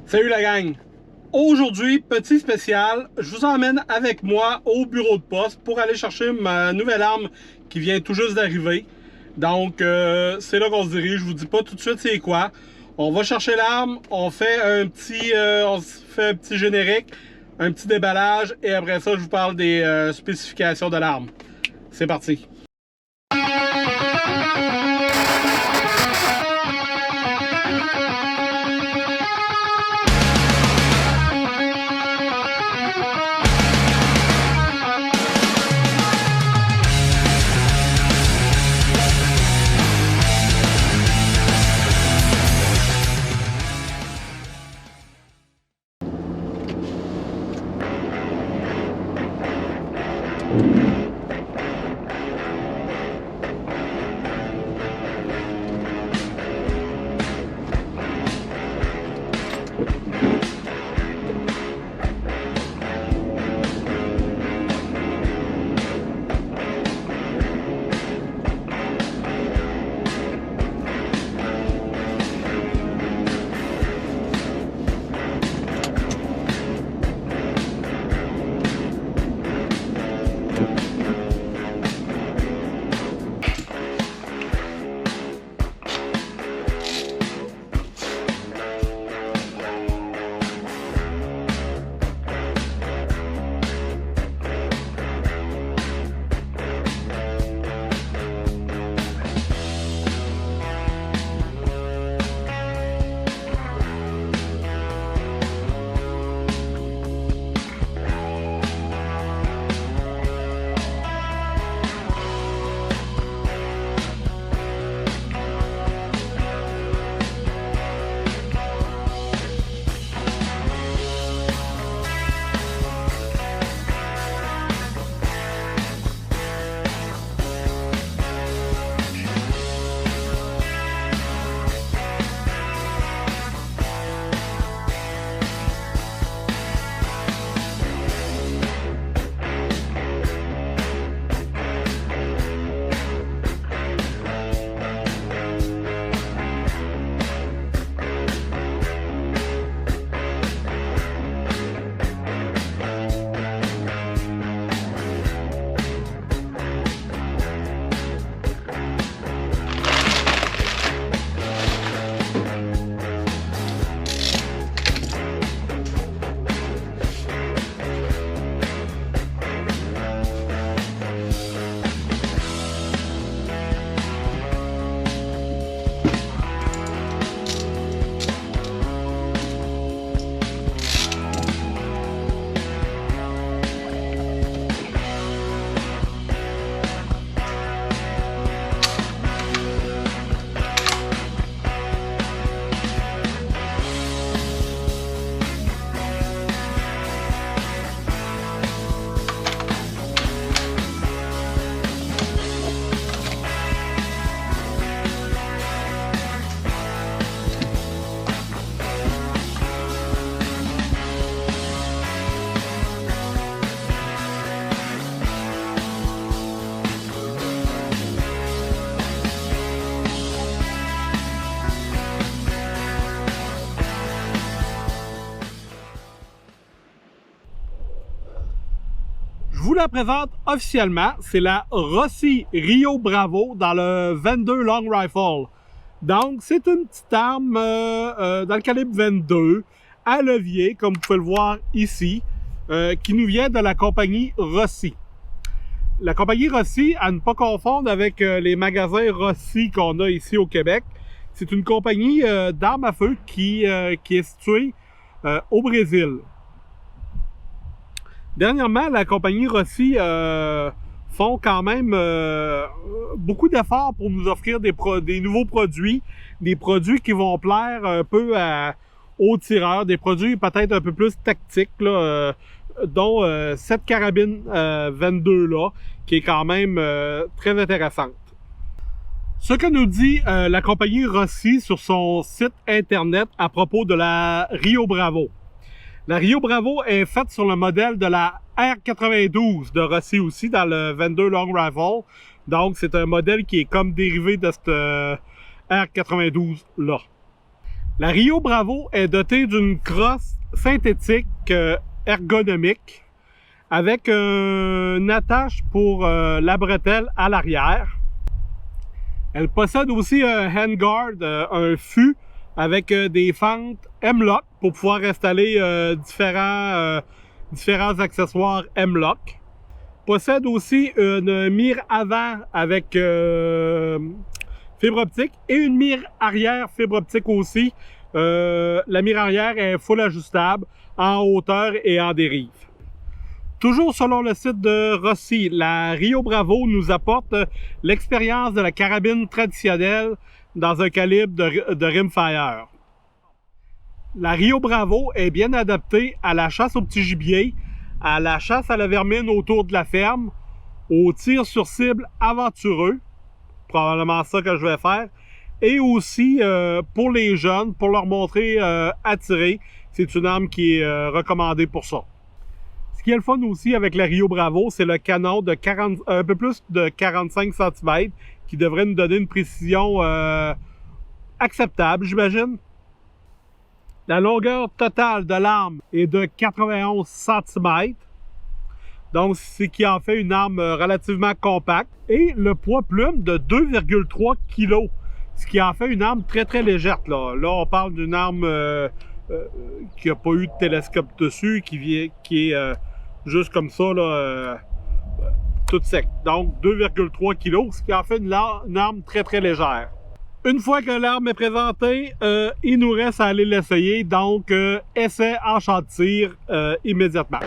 Salut la gang! Aujourd'hui, petit spécial, je vous emmène avec moi au bureau de poste pour aller chercher ma nouvelle arme qui vient tout juste d'arriver. Donc, c'est là qu'on se dirige. Je vous dis pas tout de suite c'est quoi. On va chercher l'arme, on fait un petit générique, un petit déballage et après ça, je vous parle des spécifications de l'arme. C'est parti! Je vous la présente officiellement, c'est la Rossi Rio Bravo dans le 22 Long Rifle. Donc, c'est une petite arme dans le calibre 22, à levier, comme vous pouvez le voir ici, qui nous vient de la compagnie Rossi. La compagnie Rossi, à ne pas confondre avec les magasins Rossi qu'on a ici au Québec, c'est une compagnie d'armes à feu qui est située au Brésil. Dernièrement, la compagnie Rossi font quand même beaucoup d'efforts pour nous offrir des nouveaux produits, des produits qui vont plaire un peu aux tireurs, des produits peut-être un peu plus tactiques, là, dont cette carabine 22 là, qui est quand même très intéressante. Ce que nous dit la compagnie Rossi sur son site internet à propos de la Rio Bravo. La Rio Bravo est faite sur le modèle de la R92 de Rossi aussi, dans le 22 Long Rifle. Donc, c'est un modèle qui est comme dérivé de cette R92-là. La Rio Bravo est dotée d'une crosse synthétique ergonomique avec une attache pour la bretelle à l'arrière. Elle possède aussi un handguard, un fût avec des fentes M-Lock pour pouvoir installer différents accessoires M-Lock. Possède aussi une mire avant avec fibre optique et une mire arrière fibre optique aussi. La mire arrière est full ajustable en hauteur et en dérive. Toujours selon le site de Rossi, la Rio Bravo nous apporte l'expérience de la carabine traditionnelle dans un calibre de rimfire. La Rio Bravo est bien adaptée à la chasse au petit gibier, à la chasse à la vermine autour de la ferme, au tir sur cible aventureux, probablement ça que je vais faire, et aussi pour les jeunes, pour leur montrer à tirer. C'est une arme qui est recommandée pour ça. Ce qui est le fun aussi avec la Rio Bravo, c'est le canon de un peu plus de 45 cm qui devrait nous donner une précision acceptable, j'imagine. La longueur totale de l'arme est de 91 cm. Donc, c'est ce qui en fait une arme relativement compacte. Et le poids plume de 2,3 kg. Ce qui en fait une arme très très légère. Là, on parle d'une arme qui n'a pas eu de télescope dessus, qui est juste comme ça, là, toute sec. Donc 2,3 kg, ce qui en fait une arme très très légère. Une fois que l'arme est présentée, il nous reste à aller l'essayer. Donc, essai en champ de tir immédiatement.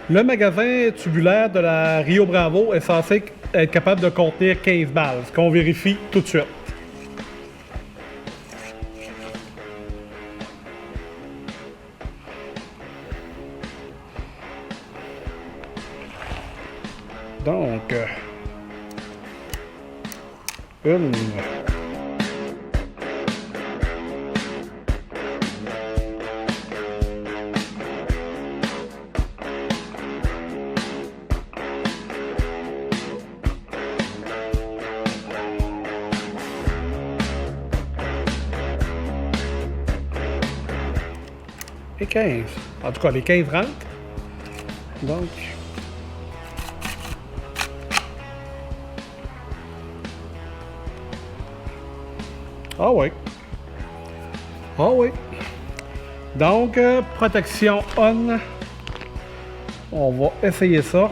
Le magasin tubulaire de la Rio Bravo est censé être capable de contenir 15 balles, ce qu'on vérifie tout de suite. Donc, une... et 15. En tout cas, les 15 rentrent. Donc... Ah oui. Ah oui. Donc, protection on. On va essayer ça.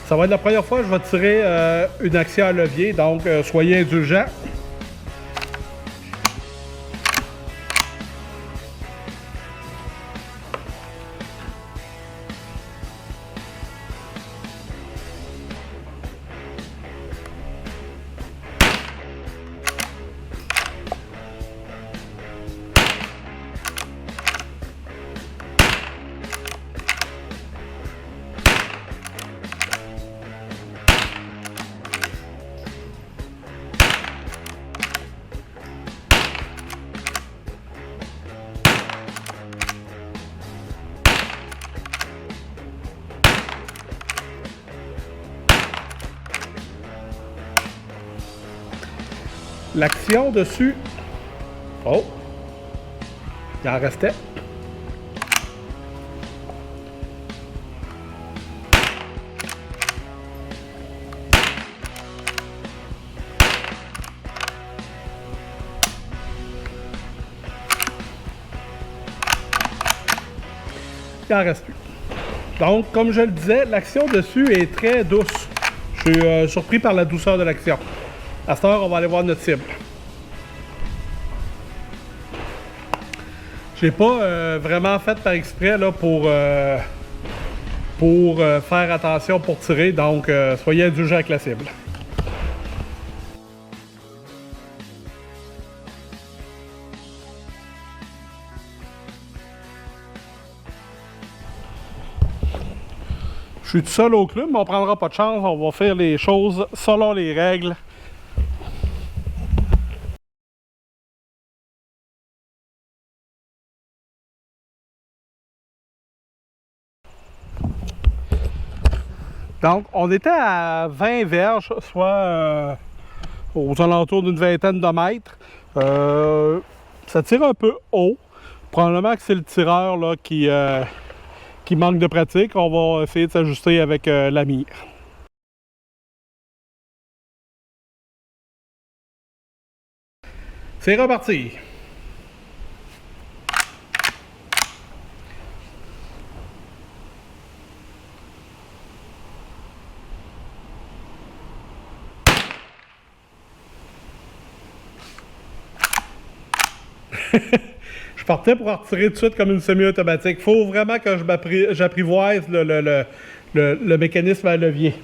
Ça va être la première fois que je vais tirer une action à levier, donc soyez indulgents. L'action dessus. Oh! Il en restait. Il en reste plus. Donc, comme je le disais, l'action dessus est très douce. Je suis surpris par la douceur de l'action. À cette heure, on va aller voir notre cible. Je l'ai pas vraiment fait par exprès là, pour faire attention pour tirer, donc soyez indulgents avec la cible. Je suis tout seul au club, mais on prendra pas de chance, on va faire les choses selon les règles. Donc, on était à 20 verges, soit aux alentours d'une vingtaine de mètres. Ça tire un peu haut. Probablement que c'est le tireur là, qui manque de pratique. On va essayer de s'ajuster avec la mire. C'est reparti! Je partais pour en retirer tout de suite comme une semi-automatique. Il faut vraiment que j'apprivoise le mécanisme à levier.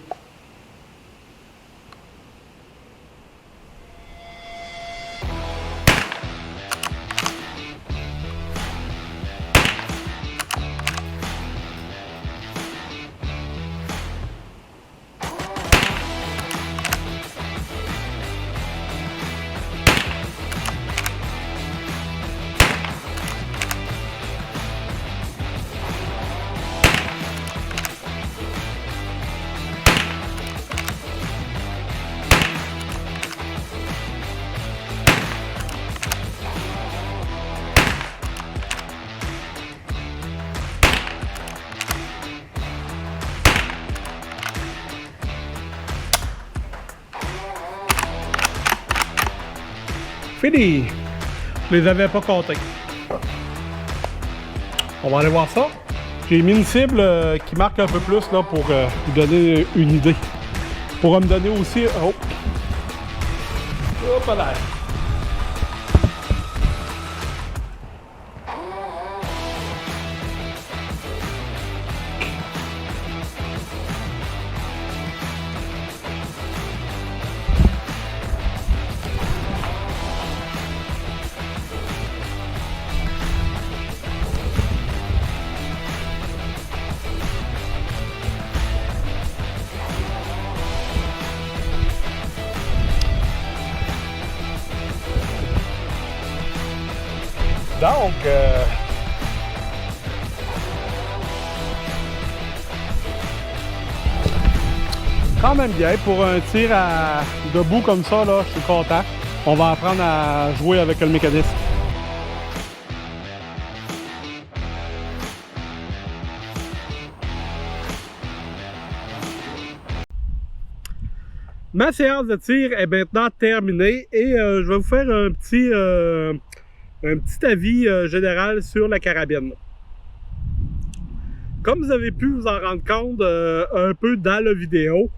Fini! Je les avais pas comptés. On va aller voir ça. J'ai mis une cible qui marque un peu plus là, pour vous donner une idée. Pour me donner aussi... Oh! Hop là! Donc, quand même bien pour un tir debout comme ça, là, je suis content. On va apprendre à jouer avec le mécanisme. Ma séance de tir est maintenant terminée et je vais vous faire un petit avis général sur la carabine. Comme vous avez pu vous en rendre compte un peu dans la vidéo,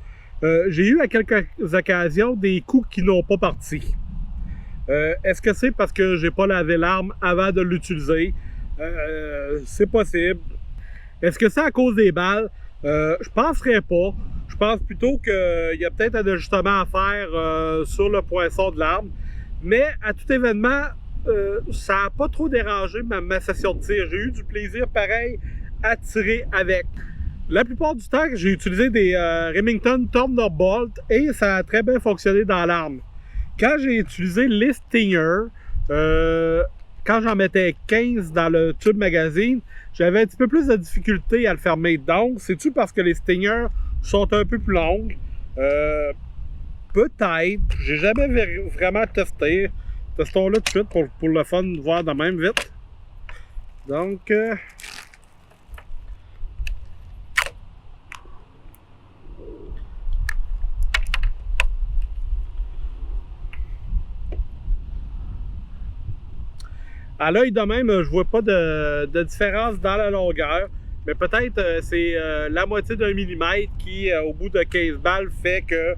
j'ai eu à quelques occasions des coups qui n'ont pas parti. Est-ce que c'est parce que j'ai pas lavé l'arme avant de l'utiliser? C'est possible. Est-ce que c'est à cause des balles? Je penserais pas. Je pense plutôt qu'il y a peut-être un ajustement à faire sur le poinçon de l'arme. Mais à tout événement, ça n'a pas trop dérangé ma session de tir. J'ai eu du plaisir pareil à tirer avec. La plupart du temps, j'ai utilisé des Remington Thunderbolt et ça a très bien fonctionné dans l'arme. Quand j'ai utilisé les Stinger, quand j'en mettais 15 dans le tube magazine, j'avais un petit peu plus de difficulté à le fermer. Donc, c'est-tu parce que les Stinger sont un peu plus longues? Peut-être. J'ai jamais vraiment testé. Testons-le tout de suite pour le fun, voir de même vite. Donc... à l'œil de même, je vois pas de différence dans la longueur. Mais peut-être c'est la moitié d'un millimètre qui, au bout de 15 balles, fait que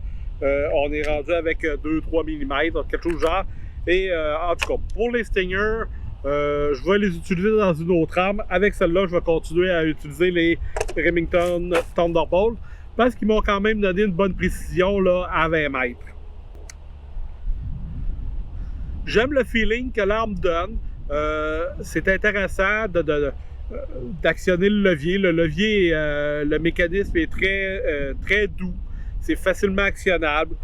on est rendu avec 2-3 mm, quelque chose du genre. Et en tout cas, pour les Stinger, je vais les utiliser dans une autre arme. Avec celle-là, je vais continuer à utiliser les Remington Thunderbolt parce qu'ils m'ont quand même donné une bonne précision là, à 20 mètres. J'aime le feeling que l'arme donne. C'est intéressant d'actionner le levier. Le levier, le mécanisme est très doux. C'est facilement actionnable.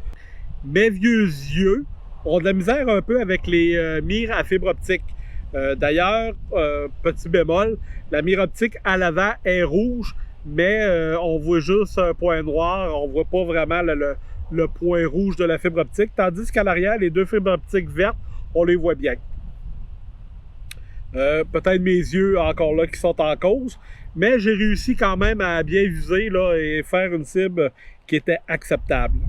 Mes vieux yeux ont de la misère un peu avec les mires à fibre optique. D'ailleurs, petit bémol, la mire optique à l'avant est rouge, mais on voit juste un point noir, on voit pas vraiment le point rouge de la fibre optique, tandis qu'à l'arrière, les deux fibres optiques vertes, on les voit bien. Peut-être mes yeux encore là qui sont en cause, mais j'ai réussi quand même à bien viser là, et faire une cible qui était acceptable.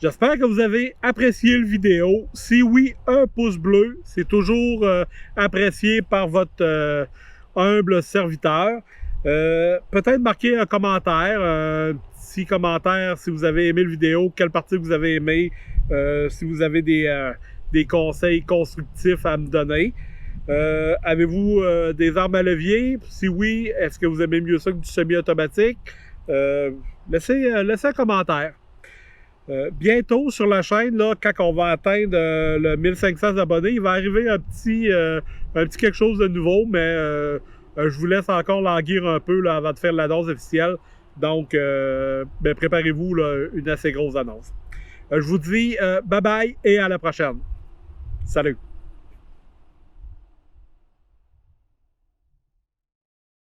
J'espère que vous avez apprécié la vidéo. Si oui, un pouce bleu, c'est toujours apprécié par votre humble serviteur. Peut-être marquer un commentaire, un petit commentaire si vous avez aimé la vidéo, quelle partie vous avez aimé, si vous avez des conseils constructifs à me donner. Avez-vous des armes à levier? Si oui, est-ce que vous aimez mieux ça que du semi-automatique? Laissez un commentaire. Bientôt sur la chaîne, là, quand on va atteindre le 1500 abonnés, il va arriver un petit quelque chose de nouveau, mais je vous laisse encore languir un peu là, avant de faire l'annonce officielle. Donc, préparez-vous une assez grosse annonce. Je vous dis bye bye et à la prochaine. Salut!